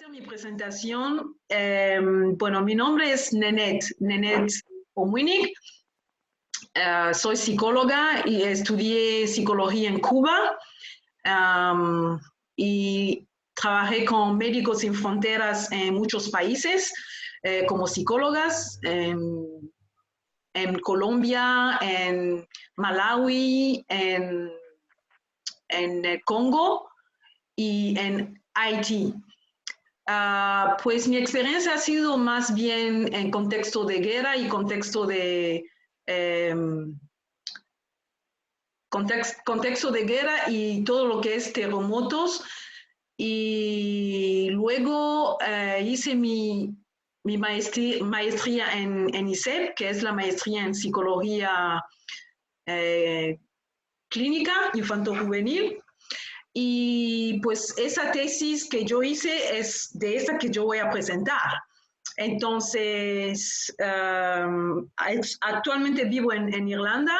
a mi presentación. Bueno, mi nombre es Nenet Omwinik. Soy psicóloga y estudié psicología en Cuba y trabajé con Médicos Sin Fronteras en muchos países como psicólogas, en Colombia, en Malawi, en el Congo y en Haití. Pues mi experiencia ha sido más bien en contexto de guerra y contexto de guerra y todo lo que es terremotos. Y luego hice mi maestría en ISEP, que es la maestría en psicología clínica infanto-juvenil. Y pues esa tesis que yo hice es de esa que yo voy a presentar. Entonces, actualmente vivo en Irlanda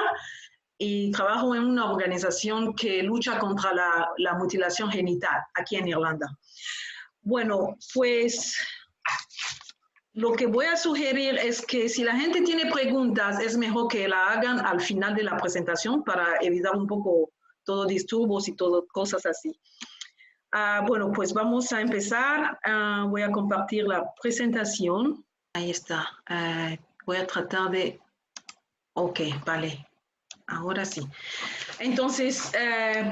y trabajo en una organización que lucha contra la mutilación genital aquí en Irlanda. Bueno, pues lo que voy a sugerir es que si la gente tiene preguntas, es mejor que la hagan al final de la presentación para evitar un poco todo disturbios y todo cosas así. Bueno, pues vamos a empezar. Voy a compartir la presentación. Ahí está. Voy a tratar de... Ok, vale. Ahora sí. Entonces,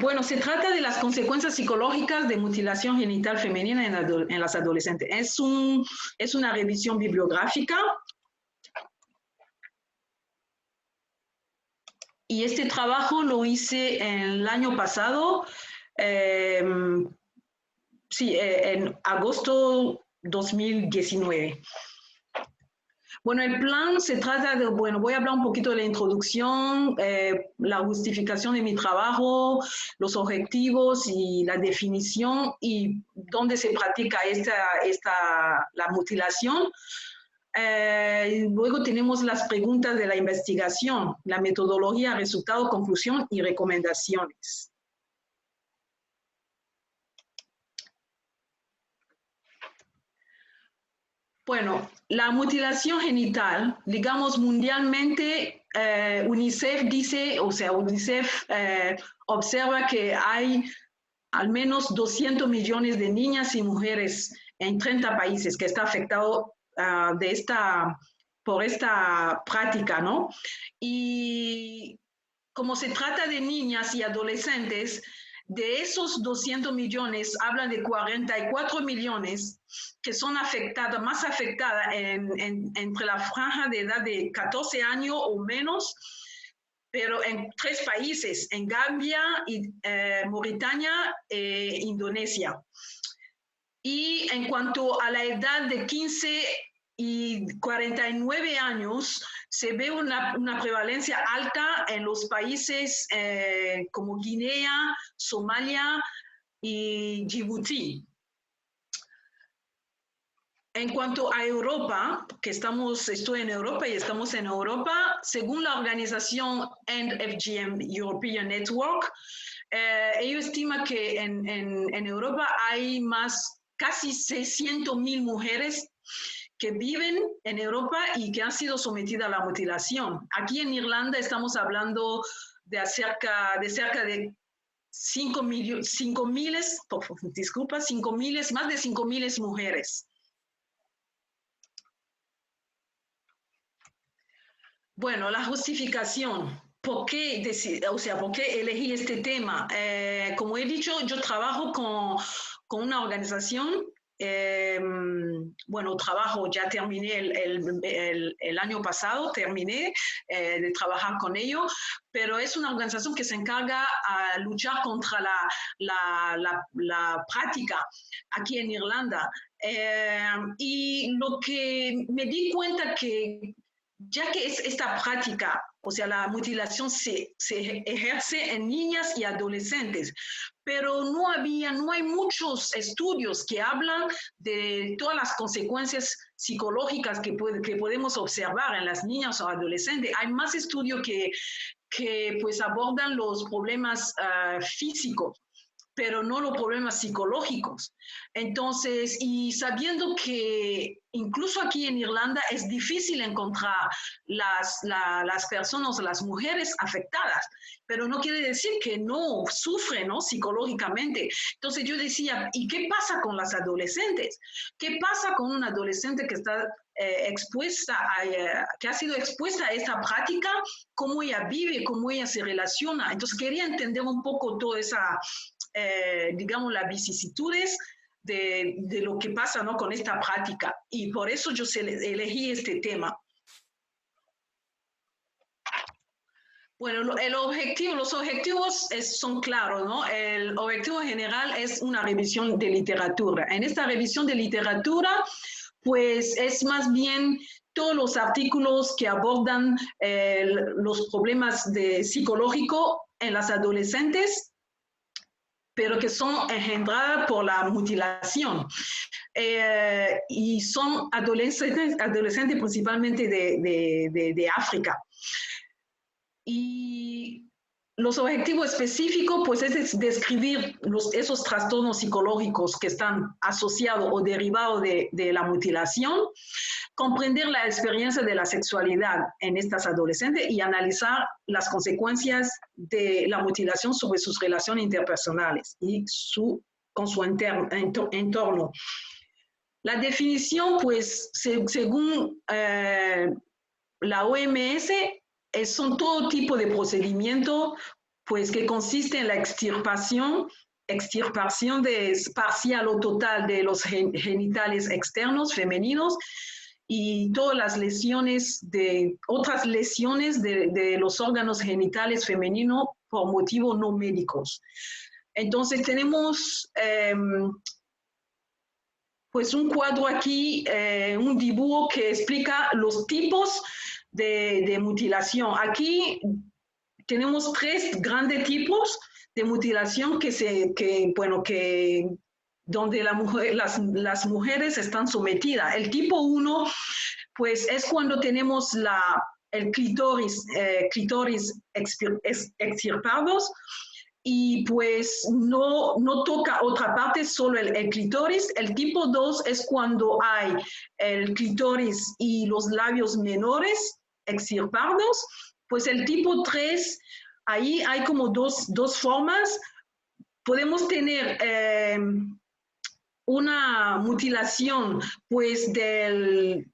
bueno, se trata de las consecuencias psicológicas de mutilación genital femenina en las adolescentes. Es una revisión bibliográfica. Y este trabajo lo hice el año pasado, en agosto 2019. Bueno, el plan se trata de, bueno, voy a hablar un poquito de la introducción, la justificación de mi trabajo, los objetivos y la definición y dónde se practica la mutilación. Luego tenemos las preguntas de la investigación, la metodología, resultado, conclusión y recomendaciones. Bueno, la mutilación genital, digamos mundialmente, UNICEF dice, o sea, UNICEF observa que hay al menos 200 millones de niñas y mujeres en 30 países que está afectado por esta práctica, ¿no? Y como se trata de niñas y adolescentes, de esos 200 millones, hablan de 44 millones que son más afectadas entre la franja de edad de 14 años o menos, pero en 3 países, en Gambia, Mauritania e Indonesia. Y en cuanto a la edad de 15 y 49 años, se ve una prevalencia alta en los países como Guinea, Somalia y Djibouti. En cuanto a Europa, estoy en Europa y estamos en Europa, según la organización END-FGM European Network, ellos estiman que en Europa hay casi 600,000 mujeres que viven en Europa y que han sido sometidas a la mutilación. Aquí en Irlanda estamos hablando de cerca de 5,000, más de 5,000 mujeres. Bueno, la justificación. ¿Por qué elegí este tema? Como he dicho, yo trabajo con una organización. Bueno, ya terminé el año pasado, terminé de trabajar con ellos, pero es una organización que se encarga a luchar contra la práctica aquí en Irlanda. Y lo que me di cuenta que ya que es esta práctica, o sea, la mutilación se ejerce en niñas y adolescentes, pero no hay muchos estudios que hablan de todas las consecuencias psicológicas que podemos observar en las niñas o adolescentes. Hay más estudios que pues abordan los problemas físicos. pero no los problemas psicológicos. Entonces, y sabiendo que incluso aquí en Irlanda es difícil encontrar las personas, las mujeres afectadas, pero no quiere decir que no sufren, ¿no?, psicológicamente. Entonces yo decía, ¿y qué pasa con las adolescentes? ¿Qué pasa con una adolescente que está que ha sido expuesta a esta práctica? ¿Cómo ella vive? ¿Cómo ella se relaciona? Entonces quería entender un poco toda esa, digamos, las vicisitudes de lo que pasa, ¿no?, con esta práctica. Y por eso yo elegí este tema. Bueno, los objetivos son claros, ¿no? El objetivo general es una revisión de literatura. En esta revisión de literatura, pues es más bien todos los artículos que abordan los problemas psicológicos en las adolescentes, pero que son engendradas por la mutilación. Y son adolescentes principalmente de África. Y los objetivos específicos, pues, es describir esos trastornos psicológicos que están asociados o derivados de la mutilación, comprender la experiencia de la sexualidad en estas adolescentes y analizar las consecuencias de la mutilación sobre sus relaciones interpersonales y con su entorno. La definición, pues, según la OMS, son todo tipo de procedimiento, pues, que consiste en la extirpación parcial o total de los genitales externos femeninos y todas las otras lesiones de los órganos genitales femeninos por motivos no médicos. Entonces tenemos pues un cuadro aquí, un dibujo que explica los tipos de mutilación. Aquí tenemos 3 grandes tipos de mutilación donde las mujeres están sometidas. El tipo 1, pues, es cuando tenemos el clítoris extirpados y pues no toca otra parte, solo el clítoris. El tipo 2 es cuando hay el clítoris y los labios menores extirpados. Pues el tipo 3, ahí hay como dos formas. Podemos tener una mutilación, pues, del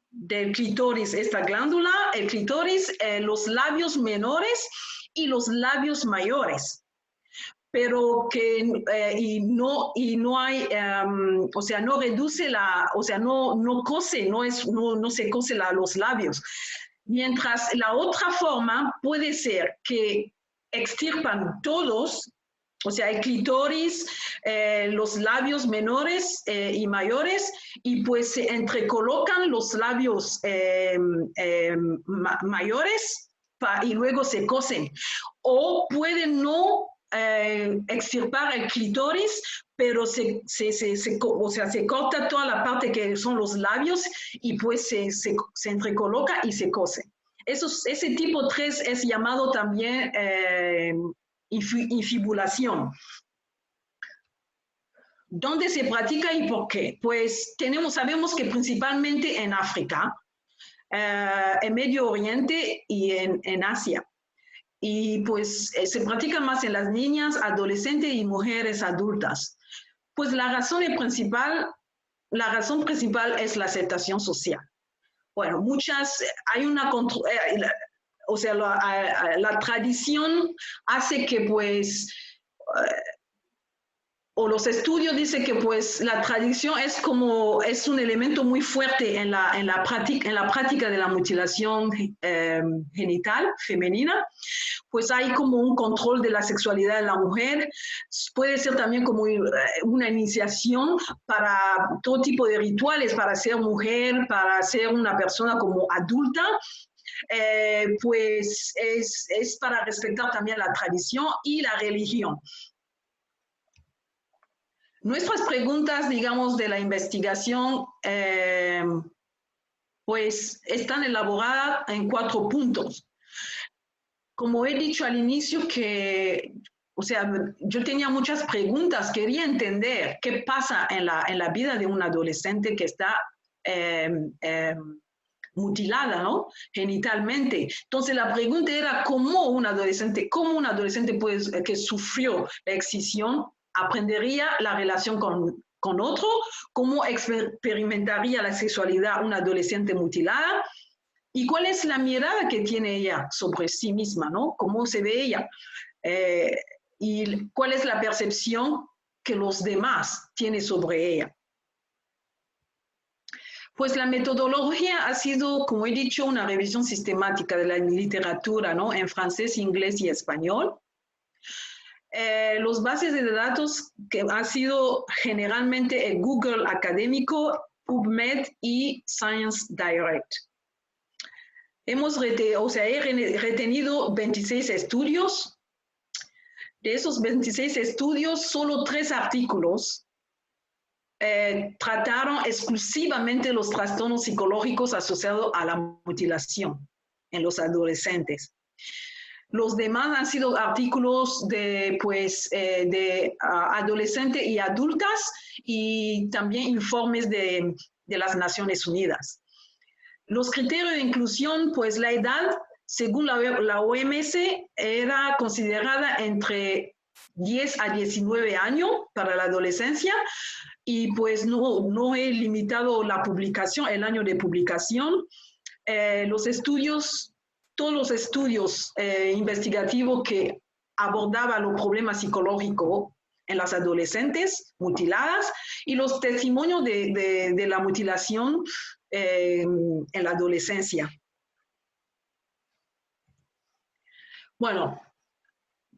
clítoris, esta glándula, el clítoris, los labios menores y los labios mayores, pero que no hay, o sea, no reduce no cose, no se cose los labios. Mientras la otra forma puede ser que extirpan todos, o sea, el clítoris, los labios menores y mayores, y pues se entrecolocan los labios mayores y luego se cosen. O pueden no extirpar el clítoris, pero se corta toda la parte que son los labios y pues se entrecoloca y se cose. Ese tipo 3 es llamado también infibulación. ¿Dónde se practica y por qué? Pues sabemos que principalmente en África, en Medio Oriente y en Asia. Y pues se practica más en las niñas, adolescentes y mujeres adultas. Pues la razón principal es la aceptación social. Bueno, hay una, o sea, la tradición hace que pues, o los estudios dicen que pues la tradición es un elemento muy fuerte en la práctica de la mutilación genital femenina. Pues hay como un control de la sexualidad de la mujer, puede ser también como una iniciación para todo tipo de rituales, para ser mujer, para ser una persona como adulta. Pues es para respetar también la tradición y la religión. Nuestras preguntas, digamos, de la investigación, pues están elaboradas en 4 puntos. Como he dicho al inicio, que o sea, yo tenía muchas preguntas, quería entender qué pasa en la vida de un adolescente que está mutilada, ¿no? Genitalmente. Entonces la pregunta era cómo un adolescente que sufrió la excisión aprendería la relación con otro, cómo experimentaría la sexualidad un adolescente mutilada y cuál es la mirada que tiene ella sobre sí misma, ¿no? Cómo se ve ella. Y cuál es la percepción que los demás tienen sobre ella. Pues la metodología ha sido, como he dicho, una revisión sistemática de la literatura, ¿no? En francés, inglés y español. Los bases de datos que han sido generalmente el Google académico, PubMed y Science Direct. He retenido 26 estudios. De esos 26 estudios, solo 3 artículos trataron exclusivamente los trastornos psicológicos asociados a la mutilación en los adolescentes. Los demás han sido artículos de adolescentes y adultas y también informes de las Naciones Unidas. Los criterios de inclusión, pues la edad, según la OMS, era considerada entre 10 a 19 años para la adolescencia y pues no he limitado la publicación, el año de publicación. Todos los estudios investigativos que abordaban los problemas psicológicos en las adolescentes mutiladas y los testimonios de la mutilación en la adolescencia. Bueno,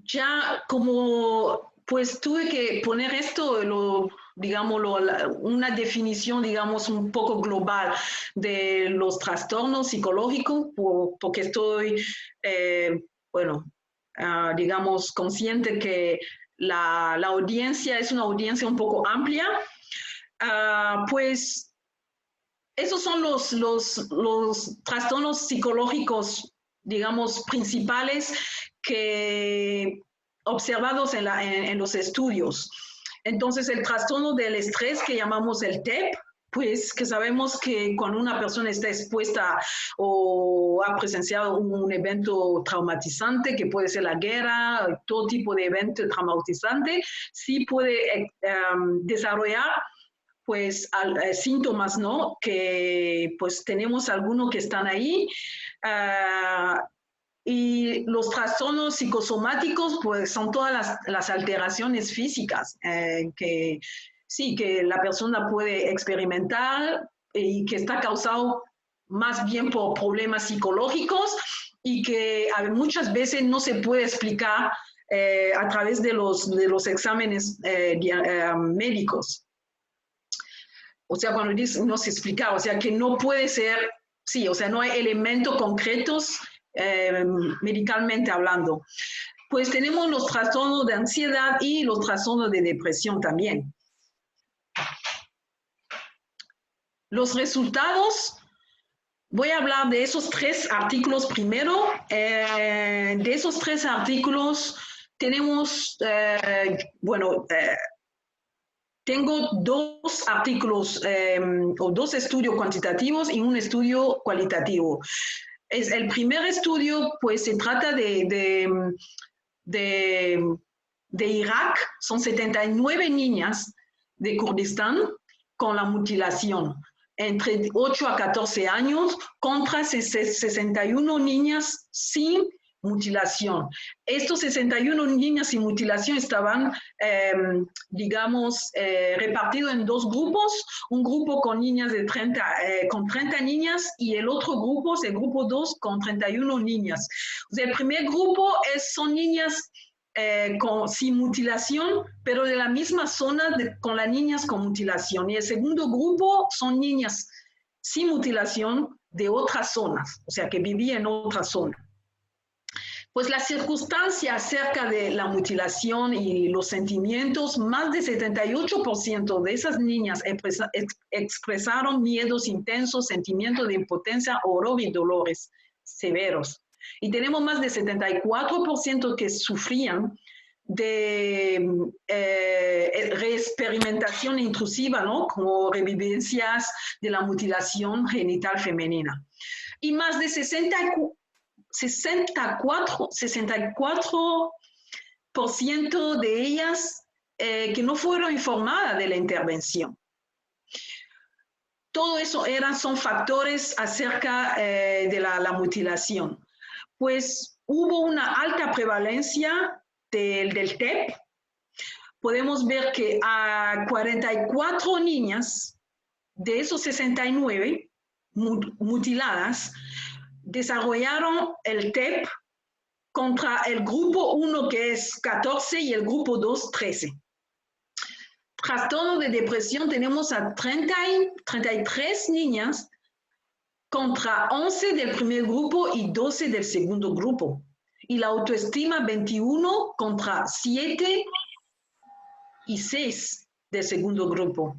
ya como pues tuve que poner esto, una definición, digamos, un poco global de los trastornos psicológicos, porque estoy, digamos, consciente que la audiencia es una audiencia un poco amplia. Pues esos son los trastornos psicológicos, digamos, principales que observados en los estudios. Entonces, el trastorno del estrés que llamamos el TEP, pues que sabemos que cuando una persona está expuesta o ha presenciado un evento traumatizante, que puede ser la guerra, todo tipo de evento traumatizante, sí puede desarrollar pues síntomas, ¿no? Que pues tenemos algunos que están ahí. Y los trastornos psicosomáticos, pues son todas las alteraciones físicas que la persona puede experimentar y que está causado más bien por problemas psicológicos y que muchas veces no se puede explicar a través de los exámenes médicos. O sea, cuando dice no se explica, o sea, que no puede ser, o sea, no hay elementos concretos medicalmente hablando. Pues tenemos los trastornos de ansiedad y los trastornos de depresión también. Los resultados, voy a hablar de esos 3 artículos primero. De esos 3 artículos tenemos, tengo 2 artículos o 2 estudios cuantitativos y un estudio cualitativo. El primer estudio, pues, se trata de Irak. Son 79 niñas de Kurdistán con la mutilación, entre 8 a 14 años, contra 61 niñas sin mutilación. Estos 61 niñas sin mutilación estaban, repartidos en 2 grupos, un grupo con niñas con 30 niñas y el otro grupo, el grupo 2, con 31 niñas. O sea, el primer grupo son niñas sin mutilación, pero de la misma zona con las niñas con mutilación. Y el segundo grupo son niñas sin mutilación de otras zonas, o sea, que vivían en otra zona. Pues la circunstancia acerca de la mutilación y los sentimientos, más del 78% de esas niñas expresaron miedos intensos, sentimientos de impotencia, horror y dolores severos. Y tenemos más del 74% que sufrían de reexperimentación intrusiva, ¿no? Como revivencias de la mutilación genital femenina. Y más de 64% de ellas que no fueron informadas de la intervención. Todo eso son factores acerca de la mutilación. Pues hubo una alta prevalencia del TEP. Podemos ver que a 44 niñas de esos 69 mutiladas desarrollaron el TEP contra el grupo 1, que es 14, y el grupo 2, 13. Trastorno de depresión tenemos a 33 niñas contra 11 del primer grupo y 12 del segundo grupo. Y la autoestima 21 contra 7 y 6 del segundo grupo.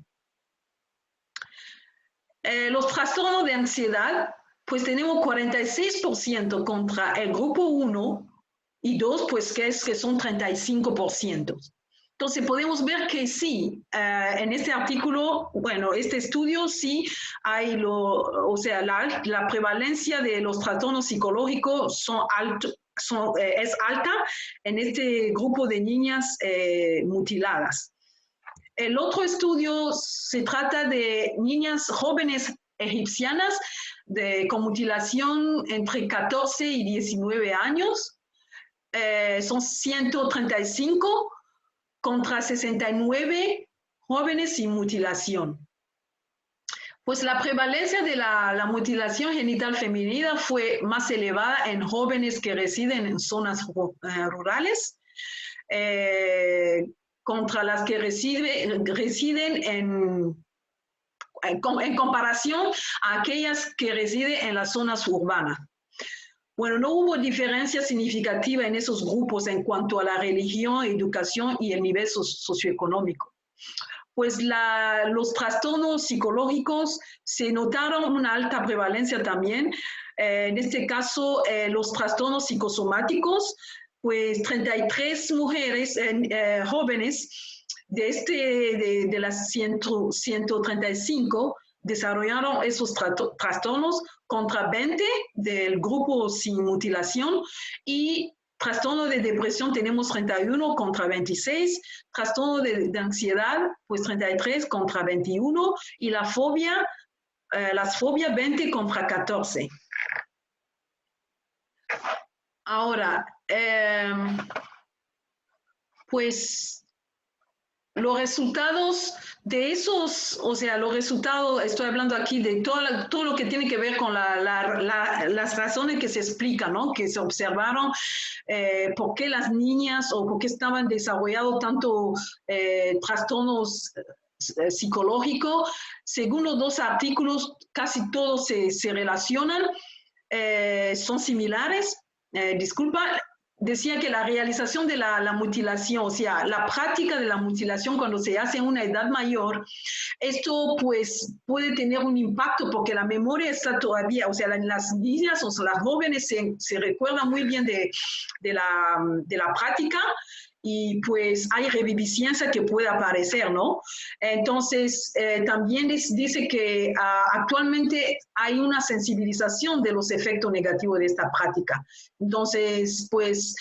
Los trastornos de ansiedad, pues tenemos 46% contra el grupo 1 y 2, pues que son 35%. Entonces podemos ver que sí, en este artículo, bueno, este estudio sí hay la prevalencia de los trastornos psicológicos es alta en este grupo de niñas mutiladas. El otro estudio se trata de niñas jóvenes egipcianas con mutilación entre 14 y 19 años. Son 135 contra 69 jóvenes sin mutilación. Pues la prevalencia de la mutilación genital femenina fue más elevada en jóvenes que residen en zonas rurales, contra las que residen en comparación a aquellas que residen en las zonas urbanas. Bueno, no hubo diferencia significativa en esos grupos en cuanto a la religión, educación y el nivel socioeconómico. Pues los trastornos psicológicos se notaron una alta prevalencia también. En este caso, los trastornos psicosomáticos, pues 33 mujeres jóvenes de las 135 desarrollaron esos trastornos contra 20 del grupo sin mutilación, y trastorno de depresión tenemos 31 contra 26, trastorno de ansiedad pues 33 contra 21, y las fobias 20 contra 14. Ahora, pues los resultados de esos, los resultados, estoy hablando aquí de todo lo que tiene que ver con las razones que se explican, ¿no? Que se observaron, por qué las niñas o por qué estaban desarrollando tanto trastornos psicológicos. Según los dos artículos, casi todos se relacionan, son similares. Disculpa. Decía que la realización de la mutilación, la práctica de la mutilación cuando se hace en una edad mayor, esto pues puede tener un impacto porque la memoria está todavía, las niñas o las jóvenes se recuerdan muy bien de la práctica, y pues hay reviviscencia que puede aparecer, ¿no? Entonces, también dice que actualmente hay una sensibilización de los efectos negativos de esta práctica. Entonces, pues,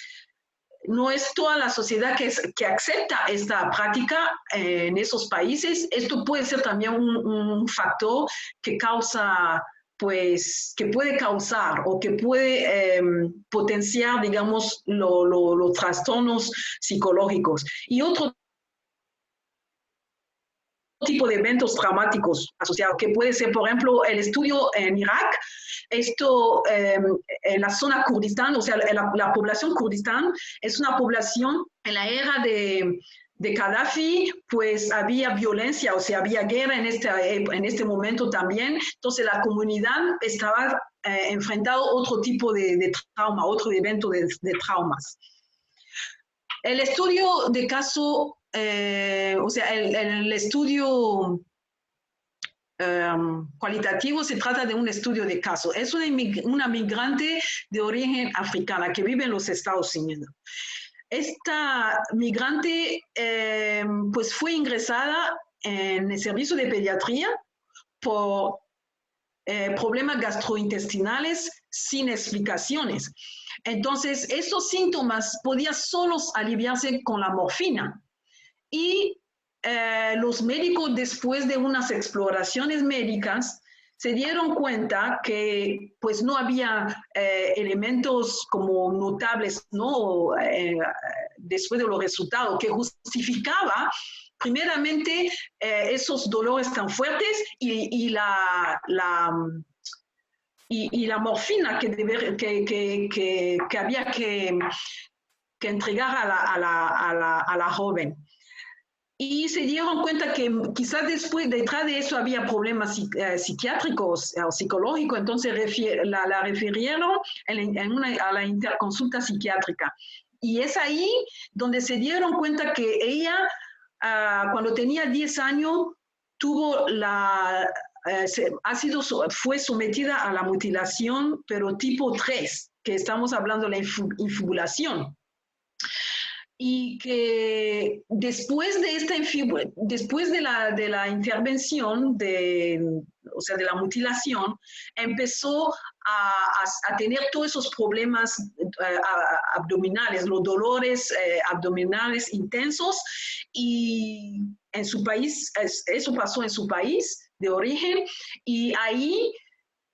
no es toda la sociedad que acepta esta práctica en esos países. Esto puede ser también un factor que causa, pues, que puede causar o que puede potenciar, digamos, los trastornos psicológicos. Y otro tipo de eventos traumáticos asociados, que puede ser, por ejemplo, el estudio en Irak, esto en la zona Kurdistán, la población Kurdistán es una población en la era de Gaddafi, pues había violencia, había guerra en este momento también. Entonces la comunidad estaba enfrentado a otro tipo de trauma, otro evento de traumas. El estudio de caso, el estudio cualitativo se trata de un estudio de caso. Es una migrante de origen africana que vive en los Estados Unidos. esta migrante pues fue ingresada en el servicio de pediatría por problemas gastrointestinales sin explicaciones. Entonces, esos síntomas podían solo aliviarse con la morfina. Y los médicos, después de unas exploraciones médicas, se dieron cuenta que pues no había elementos como notables, ¿no? Después de los resultados, que justificaba primeramente esos dolores tan fuertes y la morfina que había que entregar a la joven. Y se dieron cuenta que quizás detrás de eso había problemas psiquiátricos o psicológicos, entonces la refirieron a la interconsulta psiquiátrica. Y es ahí donde se dieron cuenta que ella, cuando tenía 10 años, fue sometida a la mutilación, pero tipo 3, que estamos hablando de la infibulación. Y que después de la intervención, o sea, de la mutilación, empezó a tener todos esos problemas abdominales, los dolores abdominales intensos, y en su país, eso pasó en su país de origen, y ahí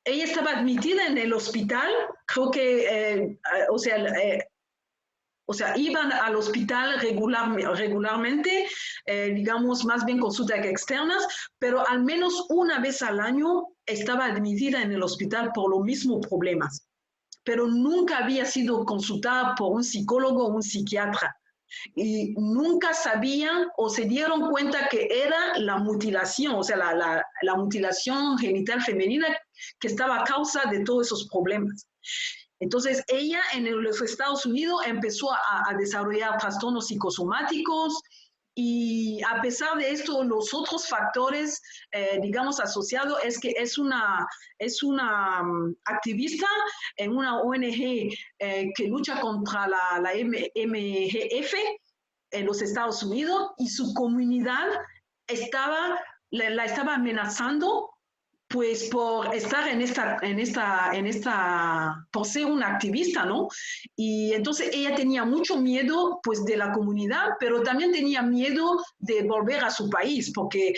ella estaba admitida en el hospital, creo que, o sea, iban al hospital regularmente, digamos, más bien consultas externas, pero al menos una vez al año estaba admitida en el hospital por los mismos problemas. Pero nunca había sido consultada por un psicólogo o un psiquiatra. Y nunca sabían o se dieron cuenta que era la mutilación, o sea, la mutilación genital femenina que estaba a causa de todos esos problemas. Entonces, ella en los Estados Unidos empezó a desarrollar trastornos psicosomáticos, y a pesar de esto, los otros factores, digamos, asociados, es que es una activista en una ONG que lucha contra la MGF en los Estados Unidos, y su comunidad la estaba amenazando pues por estar por ser una activista, ¿no? Y entonces ella tenía mucho miedo, pues, de la comunidad, pero también tenía miedo de volver a su país, porque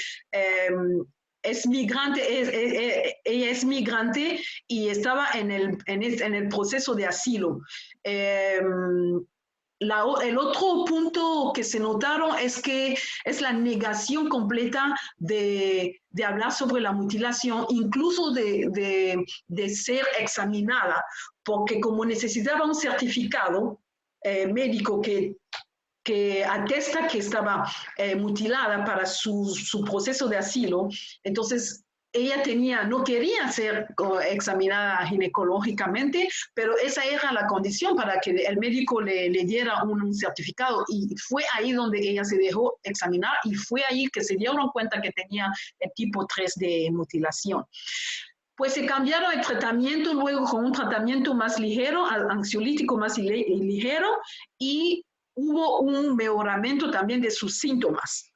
es migrante, ella es migrante y estaba en el proceso de asilo. El otro punto que se notaron es que es la negación completa de hablar sobre la mutilación, incluso de ser examinada, porque como necesitaba un certificado médico que atesta que estaba mutilada para su proceso de asilo, entonces ella no quería ser examinada ginecológicamente, pero esa era la condición para que el médico le diera un certificado, y fue ahí donde ella se dejó examinar, y fue ahí que se dieron cuenta que tenía el tipo 3 de mutilación. Pues se cambiaron el tratamiento luego con un tratamiento más ligero, ansiolítico más ligero, y hubo un mejoramiento también de sus síntomas.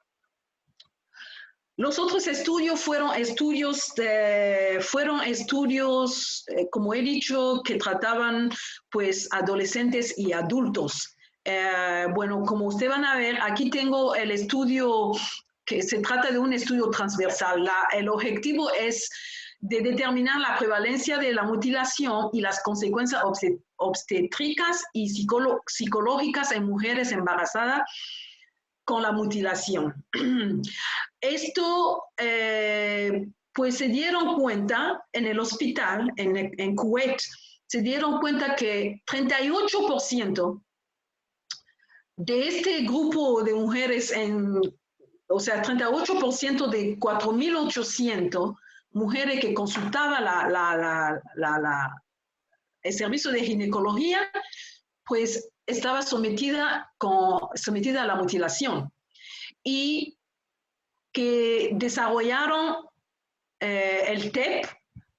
Los otros estudios fueron estudios, como he dicho, que trataban pues adolescentes y adultos. Bueno, como ustedes van a ver, aquí tengo el estudio, que se trata de un estudio transversal. El objetivo es de determinar la prevalencia de la mutilación y las consecuencias obstétricas y psicológicas en mujeres embarazadas con la mutilación. Esto, pues se dieron cuenta en el hospital, en Kuwait, se dieron cuenta que 38% de este grupo de mujeres, o sea, 38% de 4.800 mujeres que consultaban el servicio de ginecología, pues estaba sometida a la mutilación, y que desarrollaron el TEP,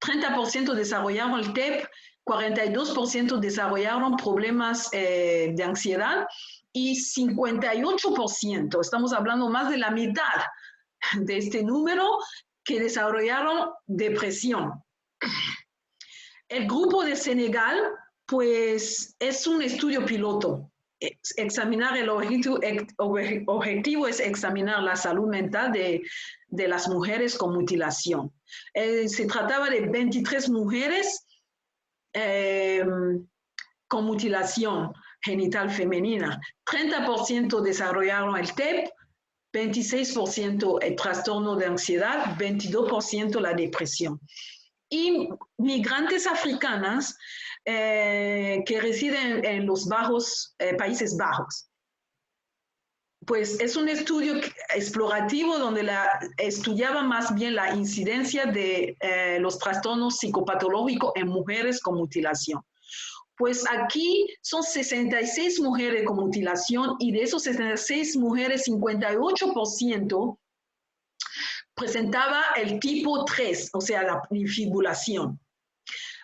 30% desarrollaron el TEP, 42% desarrollaron problemas de ansiedad, y 58%, estamos hablando más de la mitad de este número, que desarrollaron depresión. El grupo de Senegal, pues es un estudio piloto. Examinar el objetivo es examinar la salud mental de las mujeres con mutilación. Se trataba de 23 mujeres con mutilación genital femenina. 30% desarrollaron el TEP, 26% el trastorno de ansiedad, 22% la depresión. Y migrantes africanas que residen en los Países Bajos. Pues es un estudio explorativo donde estudiaba más bien la incidencia de los trastornos psicopatológicos en mujeres con mutilación. Pues aquí son 66 mujeres con mutilación y de esos 66 mujeres, 58% presentaba el tipo 3, o sea, la infibulación.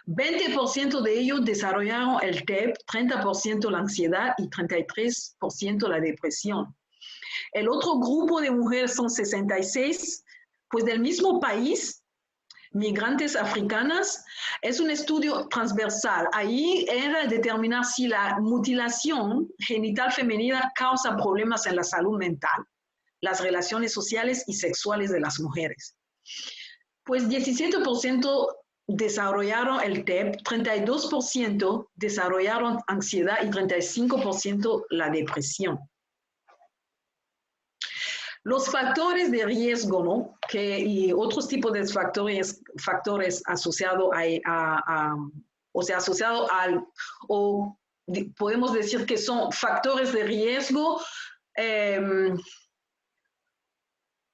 20% de ellos desarrollaron el TEP, 30% la ansiedad y 33% la depresión. El otro grupo de mujeres son 66, pues del mismo país, migrantes africanas. Es un estudio transversal. Ahí era determinar si la mutilación genital femenina causa problemas en la salud mental, las relaciones sociales y sexuales de las mujeres. Pues 17% desarrollaron el TEP, 32% desarrollaron ansiedad y 35% la depresión. Los factores de riesgo, ¿no? Y otros tipos de factores asociados o podemos decir que son factores de riesgo,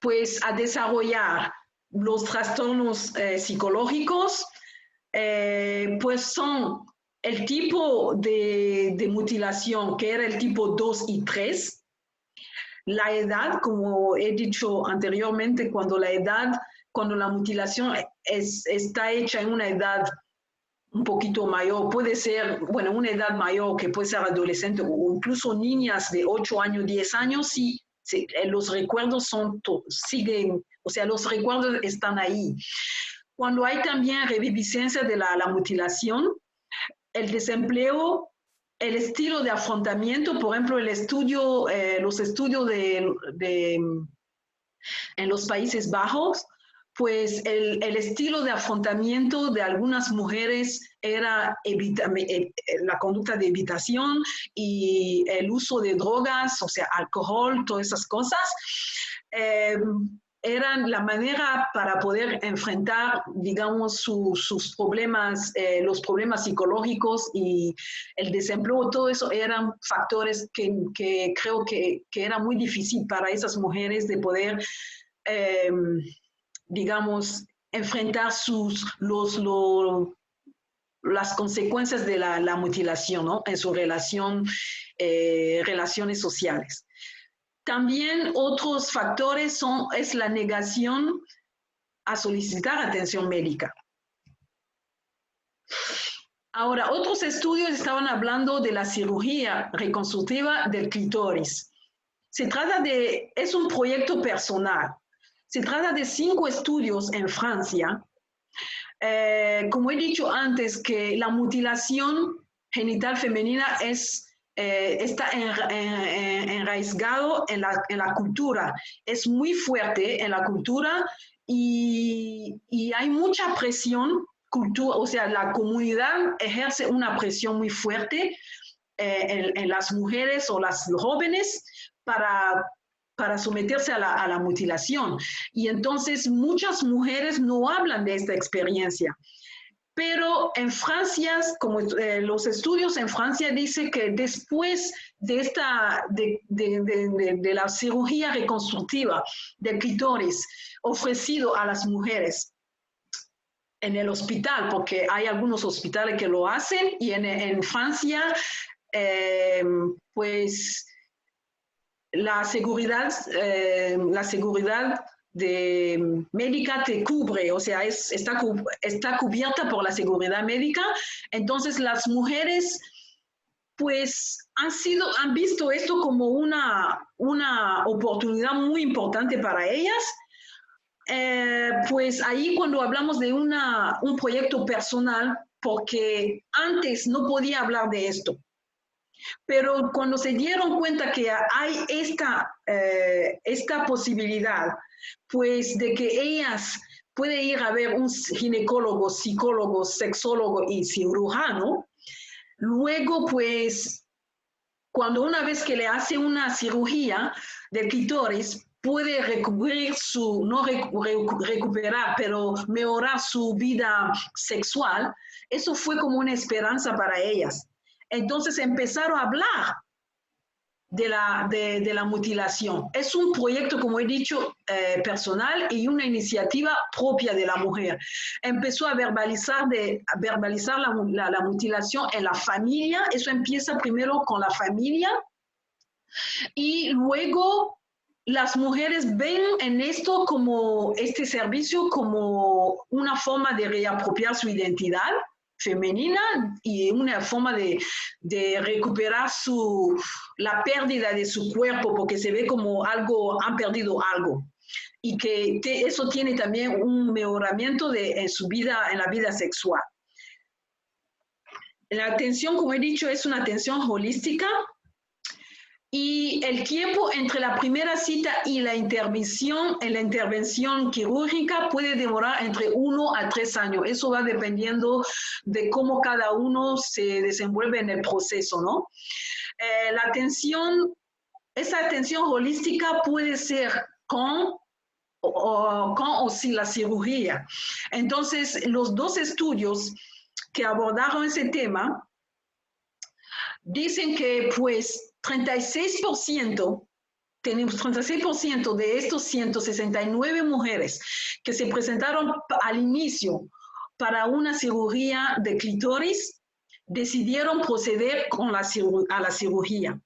pues a desarrollar los trastornos psicológicos, pues son el tipo de mutilación que era el tipo 2 y 3, la edad, como he dicho anteriormente, cuando la mutilación está hecha en una edad un poquito mayor, puede ser, bueno, una edad mayor que puede ser adolescente o incluso niñas de 8 años, 10 años, sí, los recuerdos siguen, o sea, los recuerdos están ahí. Cuando hay también reviviscencia de la mutilación, el desempleo, el estilo de afrontamiento, por ejemplo, los estudios en los Países Bajos, pues el estilo de afrontamiento de algunas mujeres era la conducta de evitación y el uso de drogas, o sea, alcohol, todas esas cosas. Eran la manera para poder enfrentar, digamos, sus problemas, los problemas psicológicos y el desempleo. Todo eso eran factores que creo que era muy difícil para esas mujeres de poder, digamos, enfrentar las consecuencias de la mutilación, ¿no? En su relaciones sociales. También otros factores es la negación a solicitar atención médica. Ahora, otros estudios estaban hablando de la cirugía reconstructiva del clítoris. Es un proyecto personal. Se trata de 5 estudios en Francia. Como he dicho antes, que la mutilación genital femenina está enraizado en la cultura, es muy fuerte en la cultura y hay mucha presión, o sea, la comunidad ejerce una presión muy fuerte en las mujeres o las jóvenes para someterse a la mutilación. Y entonces muchas mujeres no hablan de esta experiencia. Pero en Francia, como los estudios en Francia dicen que después de la cirugía reconstructiva del clítoris ofrecido a las mujeres en el hospital, porque hay algunos hospitales que lo hacen, y en Francia, pues la seguridad médica te cubre, o sea, está cubierta por la seguridad médica. Entonces las mujeres pues han visto esto como una oportunidad muy importante para ellas. Pues ahí cuando hablamos de un proyecto personal, porque antes no podía hablar de esto, pero cuando se dieron cuenta que hay esta posibilidad, pues de que ellas pueden ir a ver un ginecólogo, psicólogo, sexólogo y cirujano, luego pues cuando una vez que le hace una cirugía del clítoris, puede recuperar, pero mejorar su vida sexual, eso fue como una esperanza para ellas. Entonces empezaron a hablar de la mutilación. Es un proyecto, como he dicho, personal y una iniciativa propia de la mujer. Empezó a verbalizar la mutilación en la familia. Eso empieza primero con la familia y luego las mujeres ven en esto como este servicio como una forma de reapropiar su identidad femenina y una forma de recuperar la pérdida de su cuerpo, porque se ve como han perdido algo. Y que eso tiene también un mejoramiento en la vida sexual. La atención, como he dicho, es una atención holística. Y el tiempo entre la primera cita y la intervención quirúrgica puede demorar entre 1 a 3 años. Eso va dependiendo de cómo cada uno se desenvuelve en el proceso, ¿no? Esa atención holística puede ser con o sin la cirugía. Entonces, los 2 estudios que abordaron ese tema dicen que pues 36% de estos 169 mujeres que se presentaron al inicio para una cirugía de clítoris decidieron proceder a la cirugía.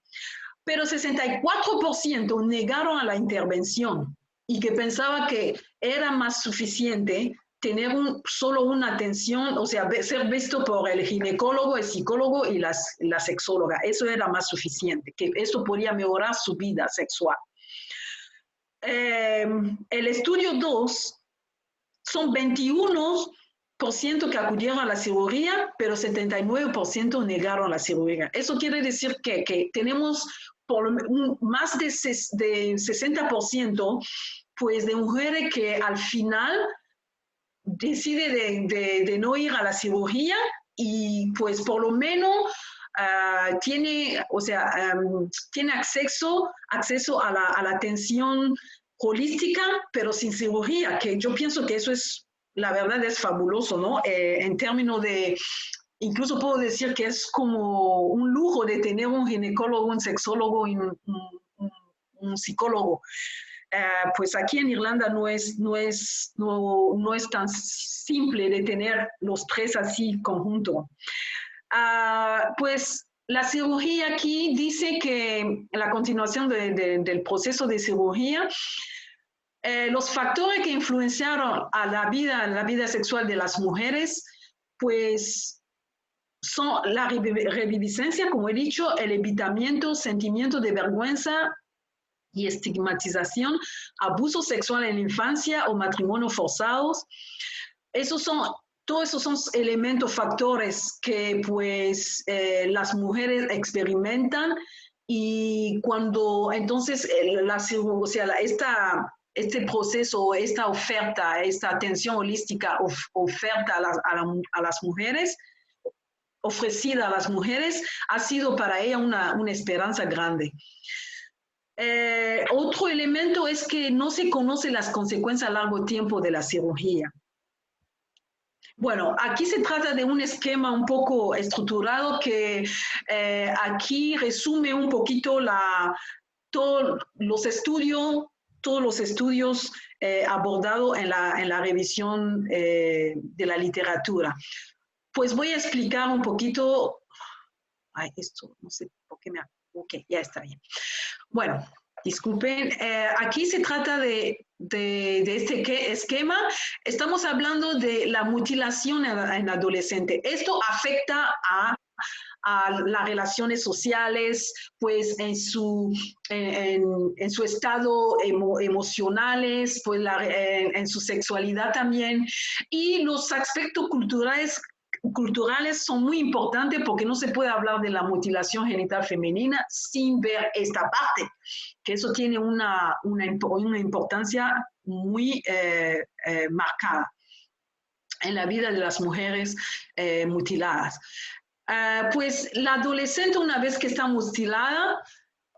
Pero 64% negaron a la intervención y que pensaba que era más suficiente tener solo una atención, o sea, ser visto por el ginecólogo, el psicólogo y la sexóloga. Eso era más suficiente, que eso podía mejorar su vida sexual. El estudio 2 son 21% que acudieron a la cirugía, pero 79% negaron la cirugía. Eso quiere decir que tenemos más de 60% pues, de mujeres que al final decide de no ir a la cirugía y pues por lo menos tiene acceso a la atención holística, pero sin cirugía, que yo pienso que eso la verdad es fabuloso, ¿no? En términos de, incluso puedo decir que es como un lujo de tener un ginecólogo, un sexólogo y un psicólogo. Pues aquí en Irlanda no es tan simple de tener los 3 así conjuntos. Pues la cirugía aquí dice que la continuación del proceso de cirugía, los factores que influenciaron a la vida sexual de las mujeres, pues son la reviviscencia, como he dicho, el evitamiento, sentimiento de vergüenza y estigmatización, abuso sexual en la infancia o matrimonios forzados. Todos esos son elementos, factores que pues las mujeres experimentan y cuando entonces este proceso, esta oferta, esta atención holística oferta a las mujeres, ofrecida a las mujeres, ha sido para ella una esperanza grande. Otro elemento es que no se conocen las consecuencias a largo tiempo de la cirugía. Bueno, aquí se trata de un esquema un poco estructurado que aquí resume un poquito todos los estudios abordados en la revisión de la literatura. Pues voy a explicar un poquito. Ay, esto no sé por qué ok, ya está bien. Bueno, disculpen, aquí se trata de este esquema. Estamos hablando de la mutilación en adolescente. Esto afecta a las relaciones sociales, pues en su estado emocionales, pues en su sexualidad también. Y los aspectos culturales son muy importantes porque no se puede hablar de la mutilación genital femenina sin ver esta parte, que eso tiene una importancia muy marcada en la vida de las mujeres mutiladas. Pues la adolescente, una vez que está mutilada,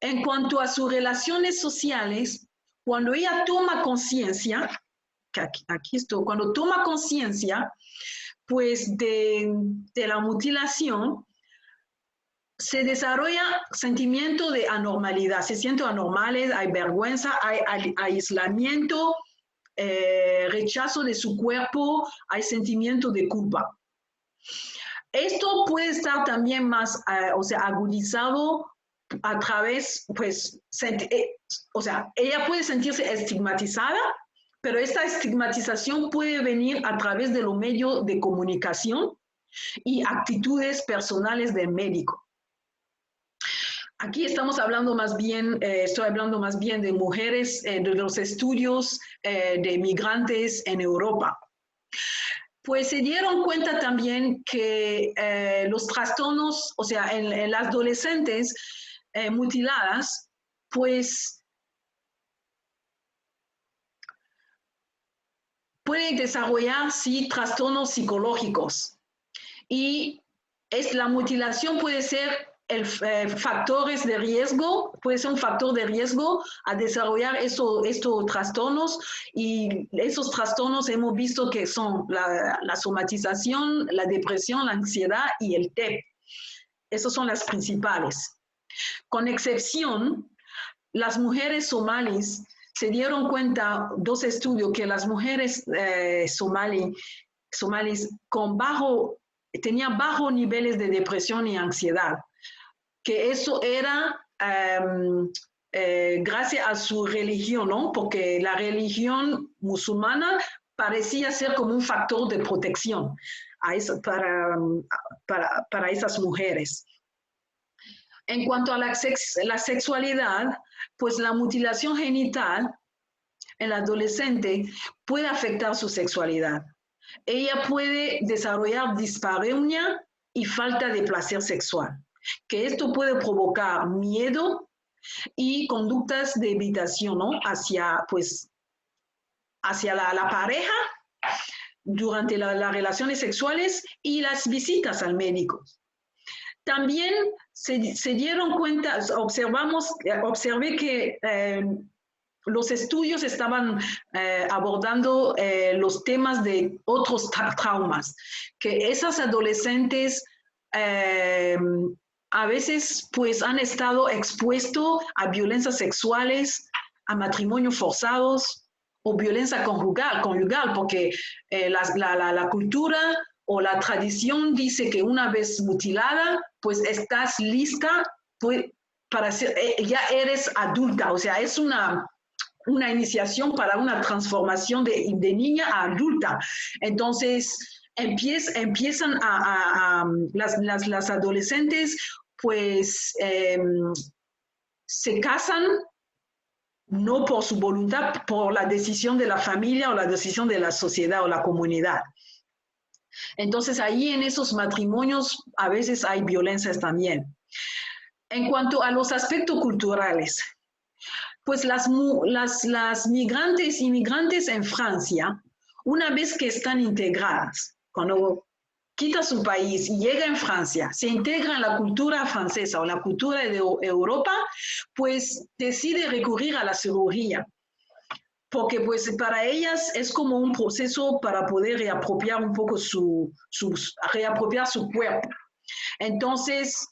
en cuanto a sus relaciones sociales, cuando ella toma conciencia, aquí estoy, cuando toma conciencia, pues de la mutilación, se desarrolla sentimiento de anormalidad, se sienten anormales, hay vergüenza, hay aislamiento, rechazo de su cuerpo, hay sentimiento de culpa. Esto puede estar también más, agudizado a través, pues, ella puede sentirse estigmatizada, pero esta estigmatización puede venir a través de los medios de comunicación y actitudes personales del médico. Aquí estamos hablando más bien, estoy hablando más bien de mujeres, de los estudios de migrantes en Europa. Pues se dieron cuenta también que los trastornos, en las adolescentes mutiladas, pues pueden desarrollar, sí, trastornos psicológicos. Y la mutilación puede ser factores de riesgo, puede ser un factor de riesgo a desarrollar estos trastornos, y esos trastornos hemos visto que son la somatización, la depresión, la ansiedad y el TEP. Esas son las principales. Con excepción, las mujeres somalíes se dieron cuenta, 2 estudios, que las mujeres somalíes tenían bajos niveles de depresión y ansiedad, que eso era gracias a su religión, ¿no? Porque la religión musulmana parecía ser como un factor de protección para esas mujeres. En cuanto a la sexualidad, pues la mutilación genital en la adolescente puede afectar su sexualidad. Ella puede desarrollar dispareunia y falta de placer sexual, que esto puede provocar miedo y conductas de evitación, ¿no? hacia la pareja durante las relaciones sexuales y las visitas al médico. También se dieron cuenta, observé que los estudios estaban abordando los temas de otros traumas, que esas adolescentes a veces pues han estado expuestos a violencias sexuales, a matrimonios forzados o violencia conjugal, porque la cultura o la tradición dice que una vez mutilada, pues estás lista pues, para ser, ya eres adulta, es una iniciación para una transformación de niña a adulta. Entonces, empiezan las adolescentes, pues, se casan no por su voluntad, por la decisión de la familia o la decisión de la sociedad o la comunidad. Entonces, ahí en esos matrimonios a veces hay violencias también. En cuanto a los aspectos culturales, pues las migrantes y inmigrantes en Francia, una vez que están integradas, cuando quita su país y llega en Francia, se integra en la cultura francesa o la cultura de Europa, pues decide recurrir a la cirugía, porque pues para ellas es como un proceso para poder reapropiar un poco reapropiar su cuerpo. Entonces,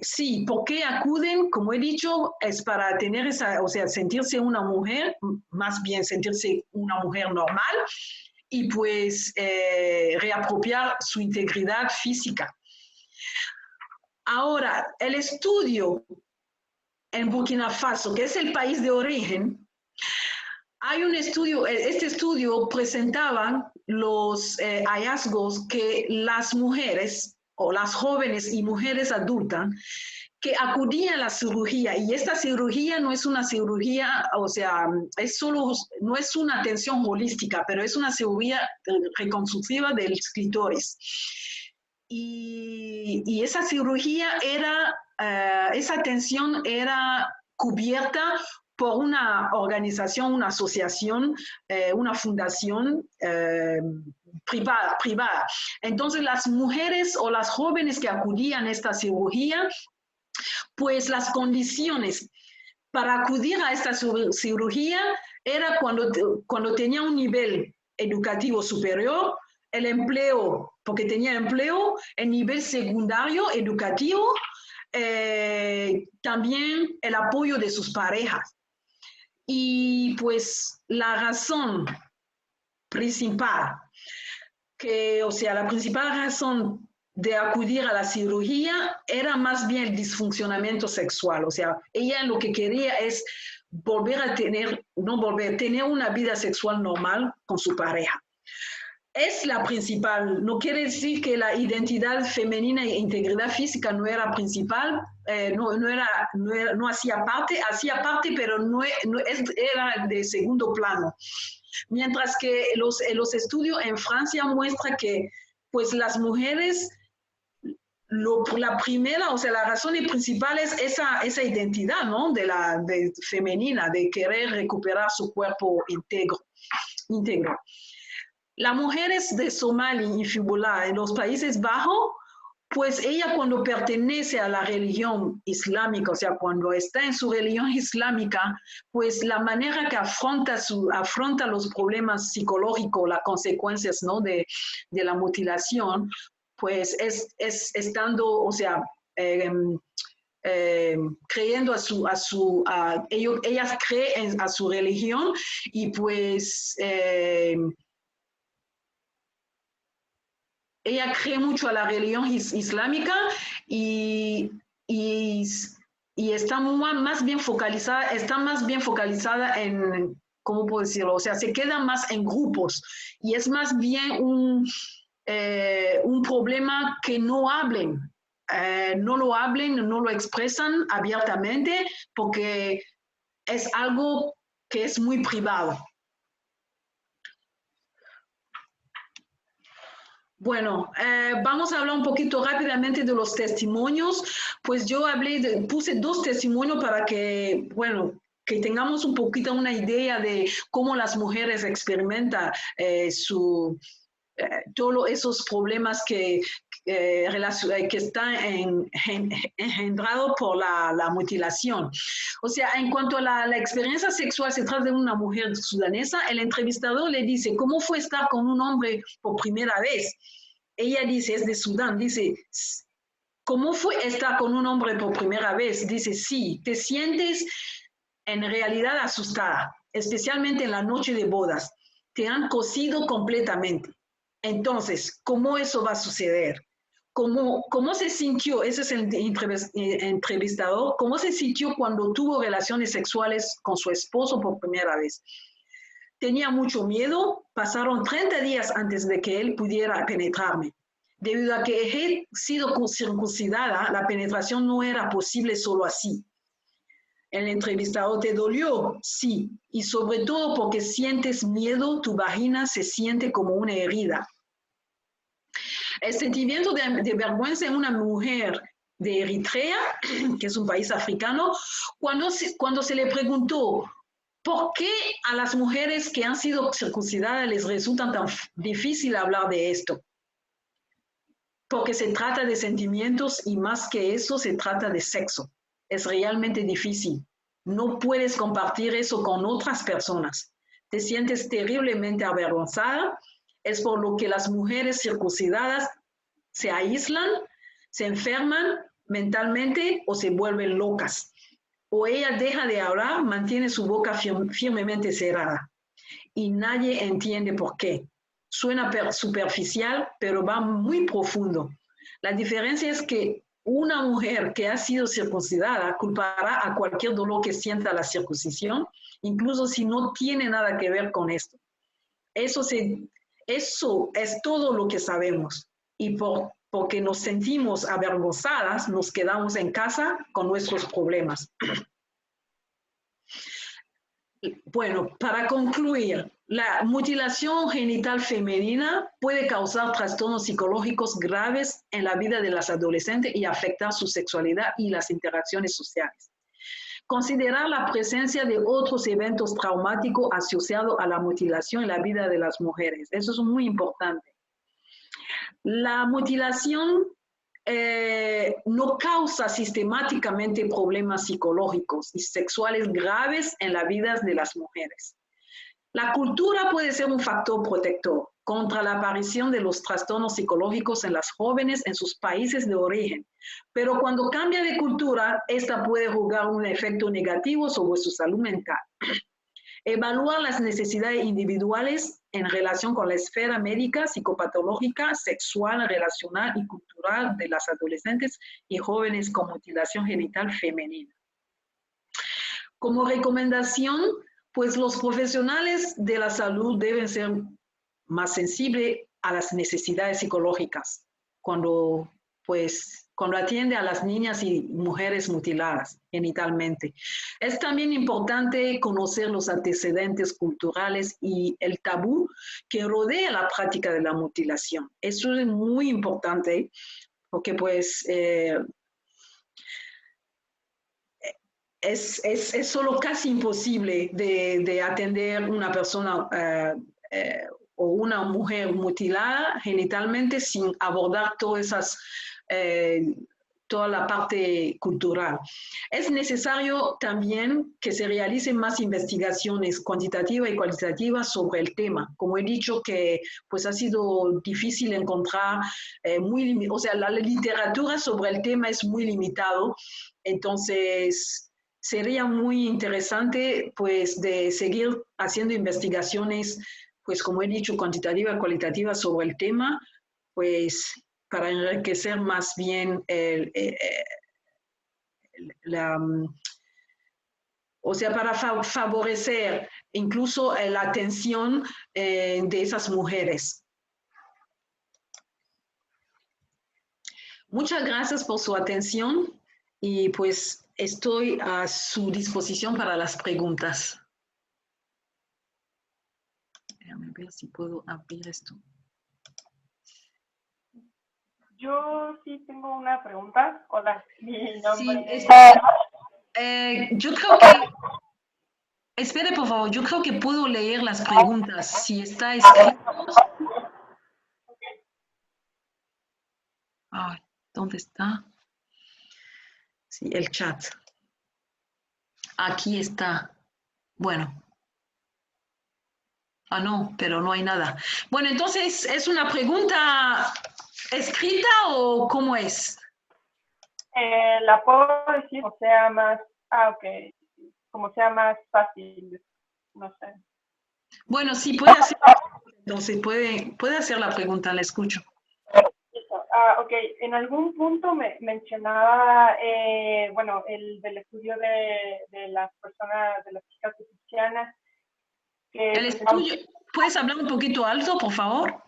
sí, ¿por qué acuden? Como he dicho, es para tener sentirse una mujer, más bien sentirse una mujer normal, y pues reapropiar su integridad física. Ahora, el estudio en Burkina Faso, que es el país de origen, hay un estudio, este estudio presentaba los hallazgos que las mujeres o las jóvenes y mujeres adultas que acudían a la cirugía, y esta cirugía no es una cirugía, o sea, no es una atención holística, pero es una cirugía reconstructiva del clítoris. Y esa cirugía esa atención era cubierta por una organización, una asociación, una fundación privada. Entonces, las mujeres o las jóvenes que acudían a esta cirugía, pues las condiciones para acudir a esta cirugía era cuando tenía un nivel educativo superior, el empleo, porque tenía empleo, el nivel secundario educativo, también el apoyo de sus parejas. Y pues la razón principal, la principal razón de acudir a la cirugía era más bien el disfuncionamiento sexual. O sea, ella lo que quería es tener una vida sexual normal con su pareja. Es la principal, no quiere decir que la identidad femenina e integridad física no era principal, no hacía parte, pero era de segundo plano. Mientras que los estudios en Francia muestran que pues las mujeres, la primera, o sea, la razón principal es esa identidad, ¿no? de femenina, de querer recuperar su cuerpo íntegro. Las mujeres de Somalia y Fibulá en los Países Bajos, pues ella cuando pertenece a la religión islámica, o sea, cuando está en su religión islámica, pues la manera que afronta los problemas psicológicos, las consecuencias, ¿no? de la mutilación, pues es estando, o sea, creyendo ellas creen a su religión y pues ella cree mucho a la religión islámica y está más bien focalizada en, ¿cómo puedo decirlo? O sea, se queda más en grupos y es más bien un problema que no hablen, no lo expresan abiertamente porque es algo que es muy privado. Bueno, vamos a hablar un poquito rápidamente de los testimonios. Pues yo puse 2 testimonios para que, bueno, que tengamos un poquito una idea de cómo las mujeres experimentan todos esos problemas que están engendrados por la mutilación. O sea, en cuanto a la experiencia sexual se trata de una mujer sudanesa, el entrevistador le dice, ¿cómo fue estar con un hombre por primera vez? Ella dice, es de Sudán, dice, ¿cómo fue estar con un hombre por primera vez? Dice, sí, te sientes en realidad asustada, especialmente en la noche de bodas. Te han cosido completamente. Entonces, ¿cómo eso va a suceder? ¿Cómo se sintió? Ese es el entrevistador. ¿Cómo se sintió cuando tuvo relaciones sexuales con su esposo por primera vez? Tenía mucho miedo. Pasaron 30 días antes de que él pudiera penetrarme. Debido a que he sido circuncidada, la penetración no era posible solo así. El entrevistador, ¿te dolió? Sí, y sobre todo porque sientes miedo, tu vagina se siente como una herida. El sentimiento de vergüenza en una mujer de Eritrea, que es un país africano, cuando se le preguntó por qué a las mujeres que han sido circuncidadas les resulta tan difícil hablar de esto. Porque se trata de sentimientos y más que eso se trata de sexo. Es realmente difícil. No puedes compartir eso con otras personas. Te sientes terriblemente avergonzada. Es por lo que las mujeres circuncidadas se aíslan, se enferman mentalmente o se vuelven locas. O ella deja de hablar, mantiene su boca firmemente cerrada. Y nadie entiende por qué. Suena superficial, pero va muy profundo. La diferencia es que una mujer que ha sido circuncidada culpará a cualquier dolor que sienta la circuncisión, incluso si no tiene nada que ver con esto. Eso es todo lo que sabemos. Y por porque nos sentimos avergonzadas, nos quedamos en casa con nuestros problemas. Bueno, para concluir, la mutilación genital femenina puede causar trastornos psicológicos graves en la vida de las adolescentes y afectar su sexualidad y las interacciones sociales. Considerar la presencia de otros eventos traumáticos asociados a la mutilación en la vida de las mujeres. Eso es muy importante. La mutilación no causa sistemáticamente problemas psicológicos y sexuales graves en las vidas de las mujeres. La cultura puede ser un factor protector contra la aparición de los trastornos psicológicos en las jóvenes en sus países de origen, pero cuando cambia de cultura, esta puede jugar un efecto negativo sobre su salud mental. Evaluar las necesidades individuales en relación con la esfera médica, psicopatológica, sexual, relacional y cultural de las adolescentes y jóvenes con mutilación genital femenina. Como recomendación, pues los profesionales de la salud deben ser más sensibles a las necesidades psicológicas cuando atiende a las niñas y mujeres mutiladas genitalmente. Es también importante conocer los antecedentes culturales y el tabú que rodea la práctica de la mutilación. Eso es muy importante porque es solo casi imposible de atender una persona o una mujer mutilada genitalmente sin abordar toda la parte cultural. Es necesario también que se realicen más investigaciones cuantitativas y cualitativas sobre el tema. Como he dicho, que pues ha sido difícil encontrar, la literatura sobre el tema es muy limitado, entonces sería muy interesante pues de seguir haciendo investigaciones, pues como he dicho, cuantitativas y cualitativas sobre el tema, pues para enriquecer más bien para favorecer incluso la atención de esas mujeres. Muchas gracias por su atención y pues estoy a su disposición para las preguntas. Déjame ver si puedo abrir esto. Yo sí tengo una pregunta. Hola, mi nombre sí, yo creo que... Espere, por favor, yo creo que puedo leer las preguntas. Si está escrito... Ay, ¿dónde está? Sí, el chat. Aquí está. Bueno. Ah, no, pero no hay nada. Bueno, entonces, ¿es una pregunta escrita o cómo es? La puedo decir como sea más... como sea más fácil, no sé. Bueno, sí, puede hacer. Entonces, puede hacer la pregunta, la escucho. Ok, en algún punto me mencionaba, del estudio de las personas, de las chicas egipcianas. El estudio, ¿puedes hablar un poquito alto, por favor?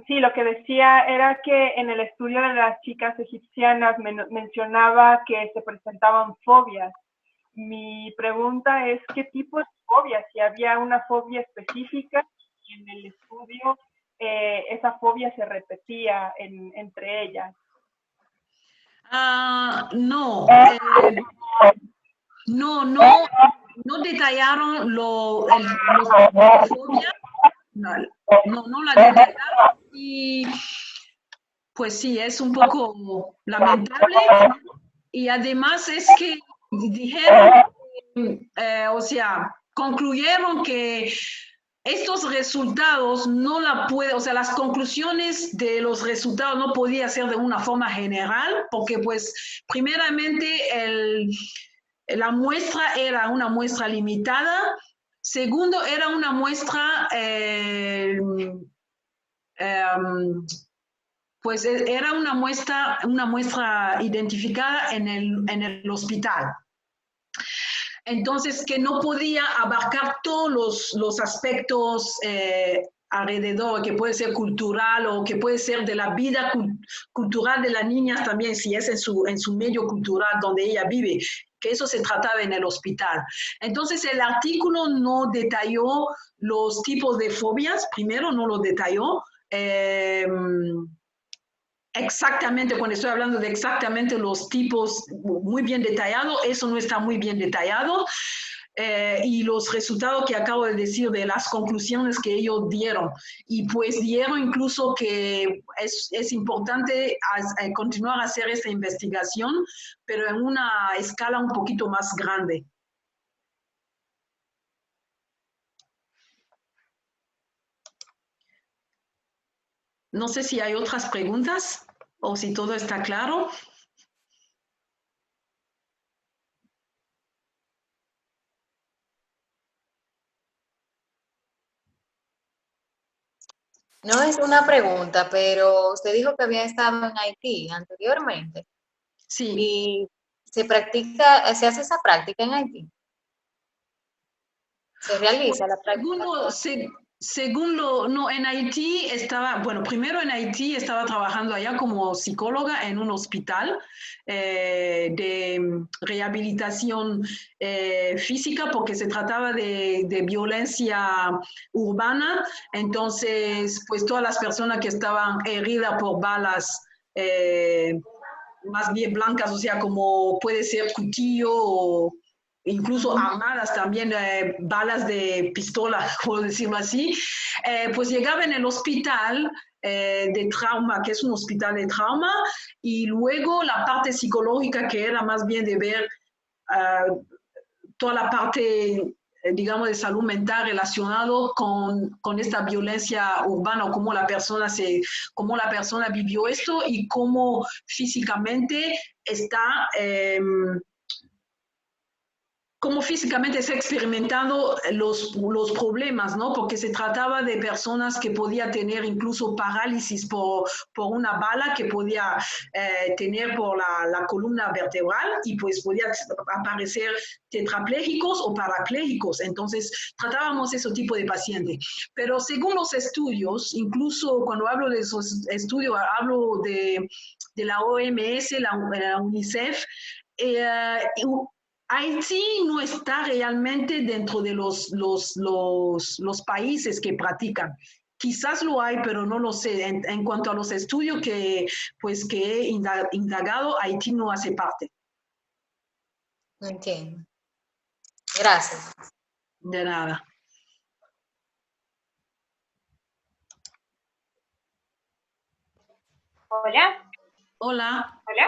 Sí, lo que decía era que en el estudio de las chicas egipcianas mencionaba que se presentaban fobias. Mi pregunta es, ¿qué tipo de fobias? Si había una fobia específica y en el estudio esa fobia se repetía entre ellas. No, no detallaron la fobia, no la detallaron y pues sí, es un poco lamentable y además es que dijeron, concluyeron que estos resultados las conclusiones de los resultados no podía ser de una forma general, porque pues primeramente la muestra era una muestra limitada, segundo era una muestra pues era una muestra identificada en el hospital. Entonces, que no podía abarcar todos los aspectos alrededor, que puede ser cultural o que puede ser de la vida cultural de las niñas también, si es en su medio cultural donde ella vive, que eso se trataba en el hospital. Entonces el artículo no detalló los tipos de fobias, primero no lo detalló, exactamente, cuando estoy hablando de exactamente los tipos muy bien detallados, eso no está muy bien detallado. Y los resultados que acabo de decir de las conclusiones que ellos dieron. Y pues dieron incluso que es importante continuar a hacer esta investigación, pero en una escala un poquito más grande. No sé si hay otras preguntas o si todo está claro. No es una pregunta, pero usted dijo que había estado en Haití anteriormente. Sí. ¿Y se hace esa práctica en Haití? ¿Se realiza la práctica? No, en Haití estaba, bueno, primero en Haití estaba trabajando allá como psicóloga en un hospital de rehabilitación física porque se trataba de violencia urbana, entonces pues todas las personas que estaban heridas por balas más bien blancas, o sea, como puede ser cuchillo o incluso armadas también, balas de pistola, por decirlo así, pues llegaba en el hospital de trauma, que es un hospital de trauma, y luego la parte psicológica, que era más bien de ver toda la parte, digamos, de salud mental relacionado con esta violencia urbana, o cómo la persona vivió esto y cómo físicamente está cómo físicamente se ha experimentado los problemas, ¿no? Porque se trataba de personas que podían tener incluso parálisis por una bala que podía tener por la columna vertebral y pues podía aparecer tetraplégicos o parapléjicos. Entonces tratábamos ese tipo de pacientes. Pero según los estudios, incluso cuando hablo de esos estudios, hablo de la OMS, la UNICEF, Haití no está realmente dentro de los países que practican. Quizás lo hay, pero no lo sé. En cuanto a los estudios que he indagado, Haití no hace parte. Entiendo. Gracias. De nada. Hola. Hola. Hola.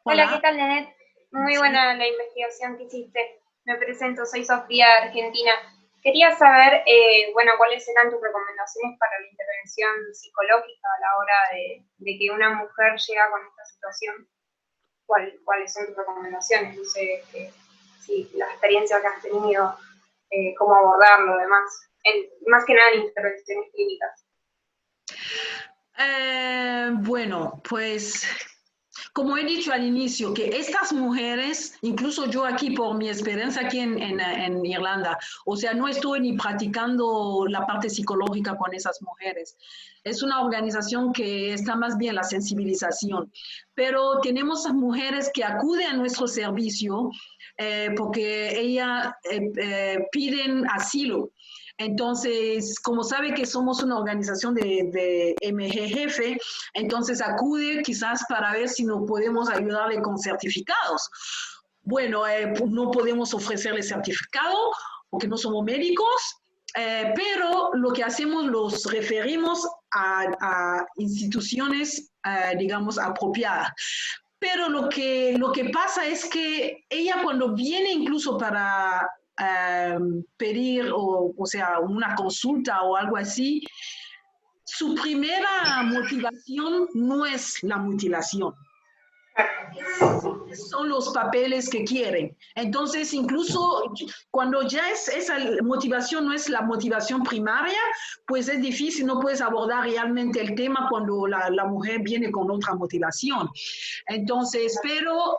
Hola, ¿qué tal, Nenet? Muy buena la investigación que hiciste. Me presento, soy Sofía, Argentina. Quería saber, cuáles eran tus recomendaciones para la intervención psicológica a la hora de que una mujer llega con esta situación. ¿Cuáles son tus recomendaciones? No sé, si la experiencia que has tenido, cómo abordarlo, demás. Más que nada en intervenciones clínicas. Bueno, pues como he dicho al inicio, que estas mujeres, incluso yo aquí por mi experiencia aquí en Irlanda, o sea, no estoy ni practicando la parte psicológica con esas mujeres. Es una organización que está más bien la sensibilización, pero tenemos mujeres que acuden a nuestro servicio porque ellas piden asilo. Entonces, como sabe que somos una organización de MGF, entonces acude quizás para ver si no podemos ayudarle con certificados. Bueno, no podemos ofrecerle certificado porque no somos médicos, pero lo que hacemos los referimos a instituciones, digamos, apropiadas. Pero lo que pasa es que ella cuando viene incluso para pedir, o sea, una consulta o algo así, su primera motivación no es la mutilación. Son los papeles que quieren. Entonces, incluso cuando ya esa motivación no es la motivación primaria, pues es difícil, no puedes abordar realmente el tema cuando la mujer viene con otra motivación. Entonces, pero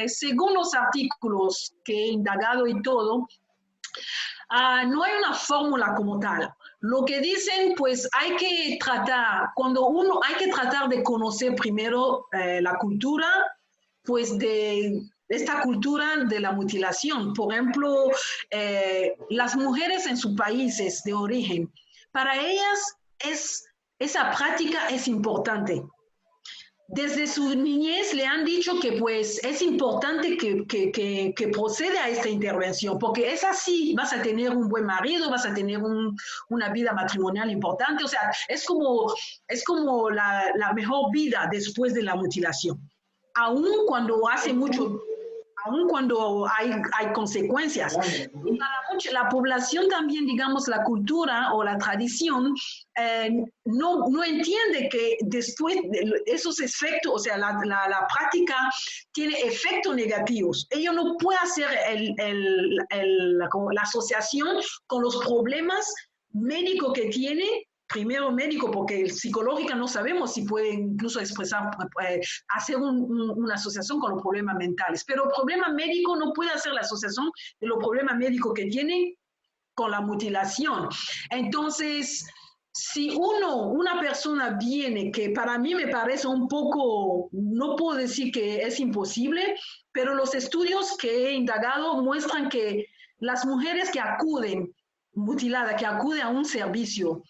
según los artículos que he indagado y todo, no hay una fórmula como tal. Lo que dicen, pues hay que tratar, hay que tratar de conocer primero la cultura, pues de esta cultura de la mutilación. Por ejemplo, las mujeres en sus países de origen, para ellas esa práctica es importante. Desde su niñez le han dicho que pues es importante que procede a esta intervención, porque es así, vas a tener un buen marido, vas a tener una vida matrimonial importante, o sea, es como la mejor vida después de la mutilación. Aún cuando hace mucho, aún cuando hay consecuencias. Y para la población también, digamos, la cultura o la tradición no entiende que después de esos efectos, o sea, la práctica tiene efectos negativos. Ella no puede hacer la asociación con los problemas médicos que tiene. Primero médico, porque psicológica no sabemos si puede incluso expresar, hacer una asociación con los problemas mentales, pero el problema médico no puede hacer la asociación de los problemas médicos que tiene con la mutilación. Entonces, si una persona viene, que para mí me parece un poco, no puedo decir que es imposible, pero los estudios que he indagado muestran que las mujeres que acuden mutiladas, que acuden a un servicio,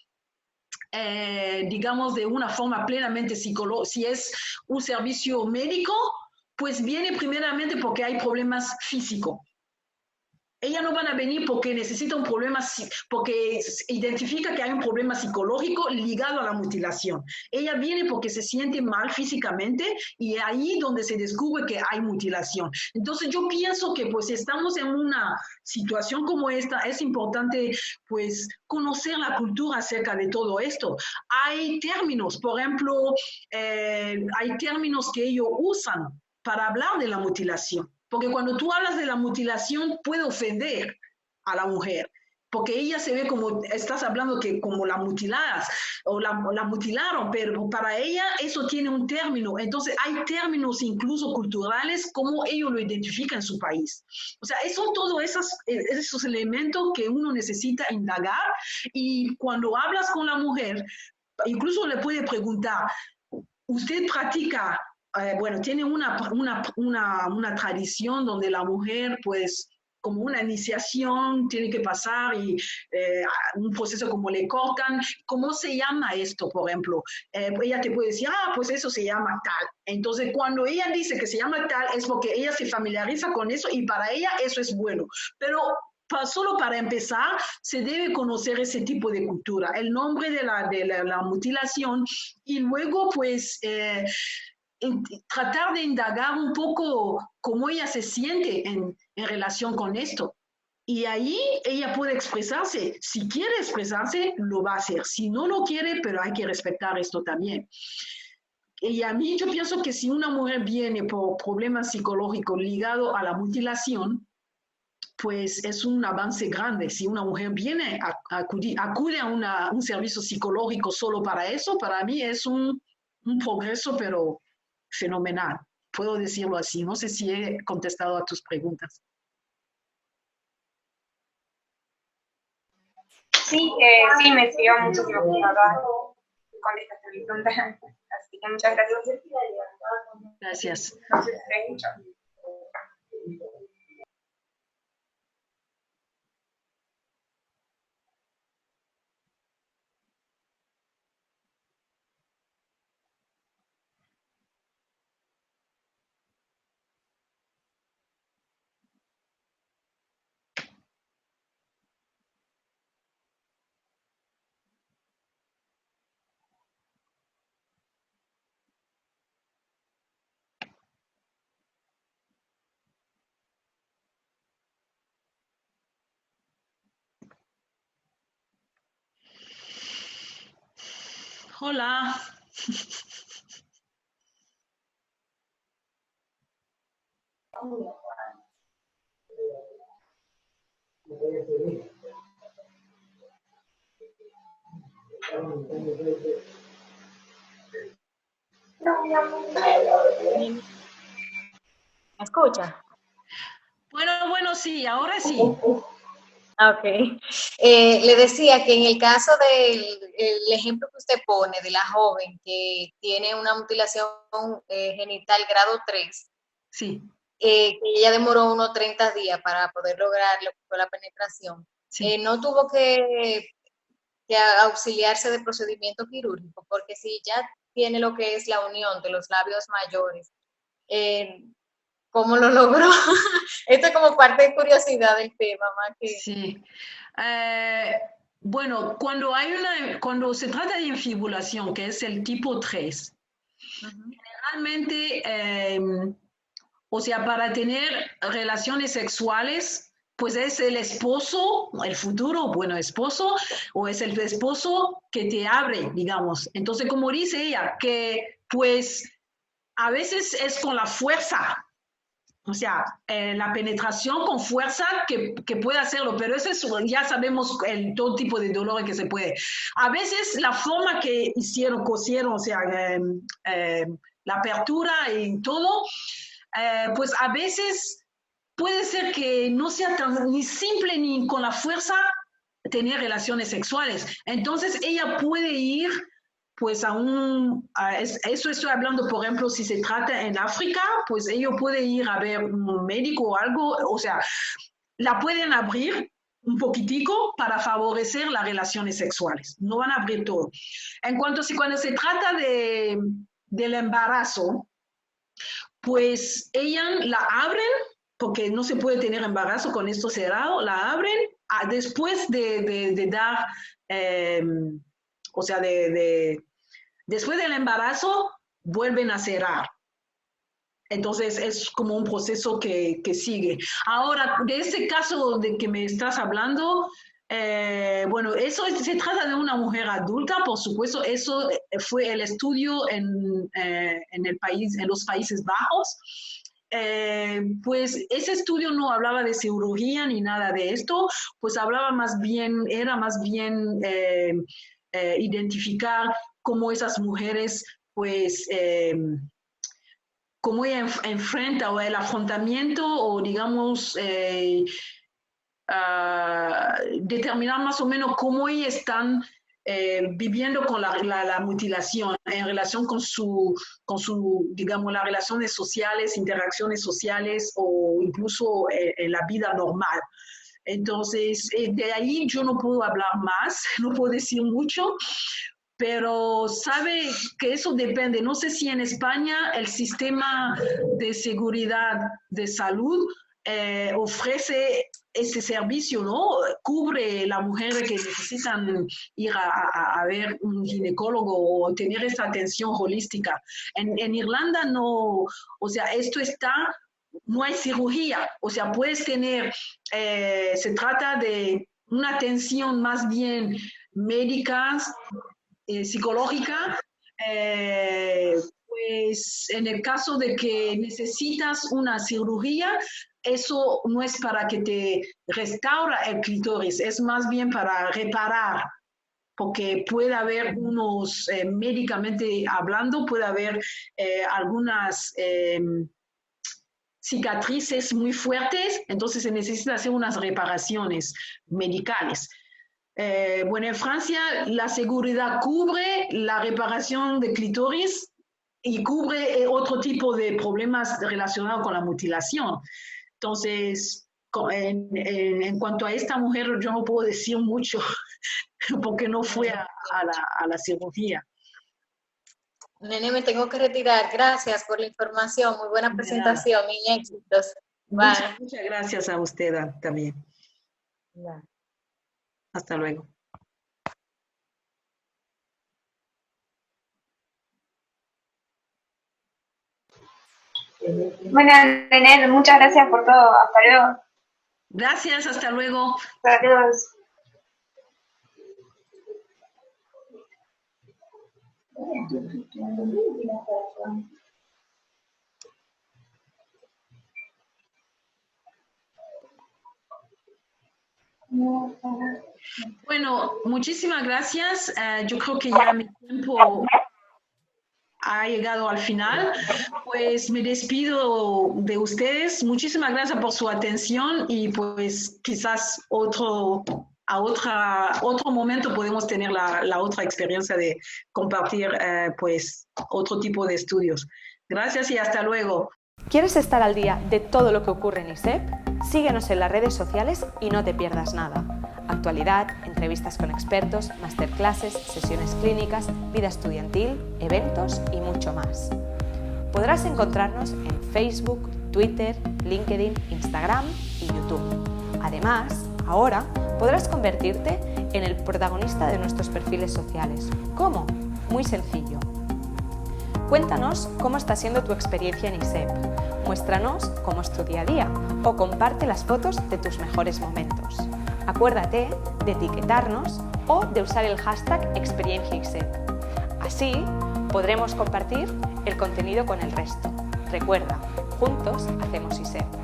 digamos, de una forma plenamente psicológica, si es un servicio médico, pues viene primeramente porque hay problemas físicos. Ellas no van a venir porque necesita un problema, porque identifica que hay un problema psicológico ligado a la mutilación. Ella viene porque se siente mal físicamente y ahí donde se descubre que hay mutilación. Entonces yo pienso que pues estamos en una situación como esta, es importante pues conocer la cultura acerca de todo esto. Hay términos, por ejemplo, hay términos que ellos usan para hablar de la mutilación. Porque cuando tú hablas de la mutilación puede ofender a la mujer, porque ella se ve como, estás hablando que como la mutiladas o la mutilaron, pero para ella eso tiene un término. Entonces hay términos incluso culturales como ellos lo identifican en su país. O sea, son todos esos elementos que uno necesita indagar, y cuando hablas con la mujer, incluso le puede preguntar, ¿usted practica? Bueno, tiene una tradición donde la mujer, pues, como una iniciación, tiene que pasar y un proceso como le cortan. ¿Cómo se llama esto, por ejemplo? Ella te puede decir, pues eso se llama tal. Entonces, cuando ella dice que se llama tal, es porque ella se familiariza con eso y para ella eso es bueno. Pero solo para empezar, se debe conocer ese tipo de cultura, el nombre de la mutilación, y luego, pues, tratar de indagar un poco cómo ella se siente en relación con esto. Y ahí ella puede expresarse. Si quiere expresarse, lo va a hacer. Si no lo quiere, pero hay que respetar esto también. Y a mí yo pienso que si una mujer viene por problemas psicológicos ligados a la mutilación, pues es un avance grande. Si una mujer viene, acude a un servicio psicológico solo para eso, para mí es un progreso, pero fenomenal. Puedo decirlo así. No sé si he contestado a tus preguntas. Sí, sí, me sirvió mucho que me contestaste mi pregunta. Así que muchas gracias. Gracias. Hola. ¿Me escucha? Bueno, sí, ahora sí. Ok. Le decía que en el caso del ejemplo que usted pone de la joven que tiene una mutilación genital grado 3, sí, que ella demoró unos 30 días para poder lograr lo que fue la penetración, sí. no tuvo que auxiliarse de procedimiento quirúrgico, porque si ya tiene lo que es la unión de los labios mayores, ¿cómo lo logró? Esto es como parte de curiosidad del tema, más que... Sí. Bueno, cuando se trata de infibulación, que es el tipo 3, generalmente, o sea, para tener relaciones sexuales, pues es el esposo, el futuro, bueno, esposo, o es el esposo que te abre, digamos. Entonces, como dice ella, que pues a veces es con la fuerza, o sea, la penetración con fuerza que puede hacerlo, pero eso es, ya sabemos todo tipo de dolor que se puede. A veces la forma que cosieron, o sea, la apertura y todo, pues a veces puede ser que no sea tan ni simple ni con la fuerza tener relaciones sexuales. Entonces ella puede ir pues eso estoy hablando, por ejemplo, si se trata en África, pues ella puede ir a ver un médico o algo, o sea, la pueden abrir un poquitico para favorecer las relaciones sexuales. No van a abrir todo. En cuanto a cuando se trata del embarazo, pues ella la abren, porque no se puede tener embarazo con esto cerrado, la abren después de dar, o sea, después del embarazo, vuelven a cerrar. Entonces es como un proceso que sigue. Ahora, de ese caso de que me estás hablando, bueno, eso se trata de una mujer adulta, por supuesto, eso fue el estudio en los Países Bajos. Pues ese estudio no hablaba de cirugía ni nada de esto, pues hablaba más bien, era más bien identificar cómo esas mujeres, pues, cómo ella enfrenta o el afrontamiento o digamos determinar más o menos cómo ellas están viviendo con la mutilación en relación con su, digamos, las relaciones sociales, interacciones sociales o incluso en la vida normal. Entonces, de ahí yo no puedo hablar más, no puedo decir mucho, pero sabe que eso depende. No sé si en España el sistema de seguridad de salud ofrece ese servicio, ¿no? Cubre a las mujeres que necesitan ir a ver un ginecólogo o tener esa atención holística. En Irlanda no, o sea, esto está, no hay cirugía, o sea, puedes tener, se trata de una atención más bien médica, psicológica, pues en el caso de que necesitas una cirugía, eso no es para que te restaura el clítoris, es más bien para reparar, porque puede haber unos, médicamente hablando, puede haber algunas cicatrices muy fuertes, entonces se necesita hacer unas reparaciones medicales. Bueno, en Francia la seguridad cubre la reparación de clítoris y cubre otro tipo de problemas relacionados con la mutilación. Entonces, en cuanto a esta mujer, yo no puedo decir mucho porque no fue a la cirugía. Nene, me tengo que retirar. Gracias por la información. Muy buena presentación y éxitos. Muchas gracias a usted también. Bye. Hasta luego. Bueno, Nenet, muchas gracias por todo. Hasta luego. Gracias, hasta luego. Saludos. Bueno, muchísimas gracias. Yo creo que ya mi tiempo ha llegado al final. Pues me despido de ustedes. Muchísimas gracias por su atención y pues quizás otro a otro momento podemos tener la otra experiencia de compartir pues otro tipo de estudios. Gracias y hasta luego. ¿Quieres estar al día de todo lo que ocurre en ISEP? Síguenos en las redes sociales y no te pierdas nada. Actualidad, entrevistas con expertos, masterclasses, sesiones clínicas, vida estudiantil, eventos y mucho más. Podrás encontrarnos en Facebook, Twitter, LinkedIn, Instagram y YouTube. Además, ahora podrás convertirte en el protagonista de nuestros perfiles sociales. ¿Cómo? Muy sencillo. Cuéntanos cómo está siendo tu experiencia en ISEP. Muéstranos cómo es tu día a día o comparte las fotos de tus mejores momentos. Acuérdate de etiquetarnos o de usar el hashtag ExperienciaISEP. Así podremos compartir el contenido con el resto. Recuerda, juntos hacemos ISEP.